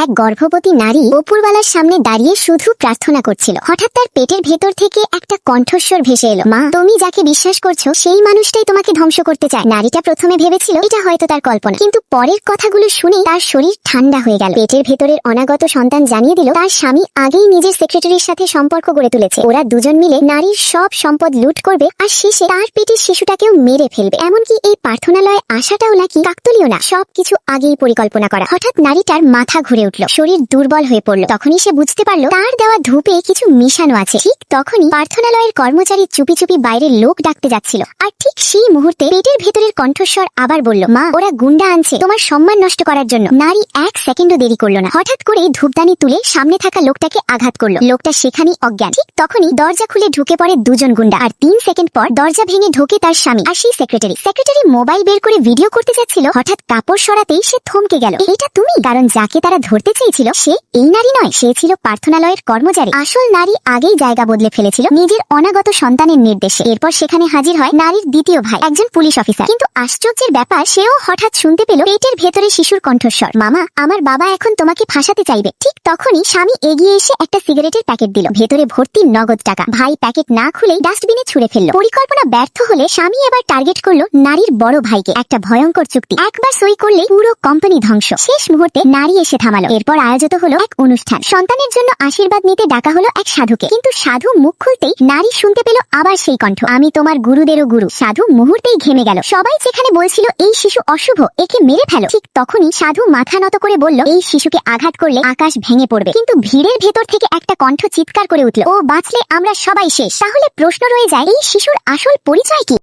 এক গর্ভবতী নারী উপরওয়ালার সামনে দাঁড়িয়ে শুধু প্রার্থনা করছিল। হঠাৎ তার পেটের ভেতর থেকে একটা কণ্ঠস্বর ভেসে এলো, মা, তুমি যাকে বিশ্বাস করছো সেই মানুষটাই তোমাকে ধ্বংস করতে চায়। নারীটা প্রথমে ভেবেছিল এটা হয়তো তার কল্পনা, কিন্তু পরের কথাগুলো শুনে তার শরীর ঠান্ডা হয়ে গেল। পেটের ভেতরের অনাগত সন্তান জানিয়ে দিল তার স্বামী আগেই নিজের সেক্রেটারির সাথে সম্পর্ক গড়ে তুলেছে। ওরা দুজন মিলে নারীর সব সম্পদ লুট করবে আর শেষে তার পেটের শিশুটাকেও মেরে ফেলবে। এমনকি এই প্রার্থনালয়ে আসাটাও নাকি কাকতালীয় না, সবকিছু আগেই পরিকল্পনা করা। হঠাৎ নারীটার মাথা ঘুরে উঠল, শরীর দুর্বল হয়ে পড়ল। তখনই সে বুঝতে পারল তার দেওয়া ধূপে কিছু মিশানো আছে। ঠিক তখনই প্রার্থনালয়ের কর্মচারী চুপি চুপি বাইরে লোক ডাকতে যাচ্ছিল। আর ঠিক সেই মুহূর্তে পেটের ভেতরের কণ্ঠস্বর আবার বলল, মা, ওরা গুন্ডা আনছে তোমার সম্মান নষ্ট করার জন্য। নারী এক সেকেন্ডও দেরি করলো না, হঠাৎ করে ধূপদানি তুলে সামনে থাকা লোকটাকে আঘাত করলো। লোকটা সেখানেই অজ্ঞান। ঠিক তখনই দরজা খুলে ঢুকে পড়ে দুজন গুন্ডা, আর 3 সেকেন্ড পর দরজা ভেঙে ঢোকে তার স্বামী আর সেই সেক্রেটারি। সেক্রেটারি মোবাইল বের করে ভিডিও করতে যাচ্ছিল, হঠাৎ কাপড় সরাতেই সে থমকে গেল। এটা তুমি? কারণ যাকে তারা ধরতে চেয়েছিল সে এই নারী নয়, সে ছিল প্রার্থনালয়ের কর্মচারী। আসল নারী আগেই জায়গা বদলে ফেলেছিল নিজের অনাগত সন্তানের নির্দেশে। এরপর সেখানে হাজির হয় নারীর দ্বিতীয় ভাই, একজন পুলিশ অফিসার। কিন্তু আশ্চর্যের ব্যাপার, সেও হঠাৎ শুনতে পেল পেটের ভেতরে শিশুর কণ্ঠস্বর, মামা, আমার বাবা এখন তোমাকে ফাঁসাতে চাইবে। ঠিক তখনই স্বামী এগিয়ে এসে একটা সিগারেটের প্যাকেট দিল, ভেতরে ভর্তি নগদ টাকা। ভাই প্যাকেট না খুলেই ডাস্টবিনে ছুঁড়ে ফেলল। পরিকল্পনা ব্যর্থ হলে স্বামী এবার টার্গেট করলো নারীর বড় ভাইকে। একটা ভয়ঙ্কর চুক্তি, একবার সই করলে পুরো কোম্পানি ধ্বংস। শেষ মুহূর্তে নারী এসে থামালো। এরপর আয়োজিত হলো এক অনুষ্ঠান। সন্তানের জন্য আশীর্বাদ নিতে ডাকা হলো এক সাধুকে। কিন্তু সাধু মুখ খুলতেই নারী শুনতে পেল আবার সেই কণ্ঠ, আমি তোমার গুরুদেরও গুরু। সাধু মুহূর্তেই ঘেমে গেল। সবাই যেখানে বলছিল এই শিশু অশুভ, একে মেরে ফেলো, ঠিক তখনই সাধু মাথা নত করে বলল, এই শিশুকে আঘাত করলে আকাশ ভেঙে পড়বে। কিন্তু ভিড়ের ভেতর থেকে একটা কণ্ঠ চিৎকার করে উঠল, ও বাঁচলে আমরা সবাই শেষ। তাহলে প্রশ্ন রয়ে যায়, এই শিশুর আসল পরিচয় কি?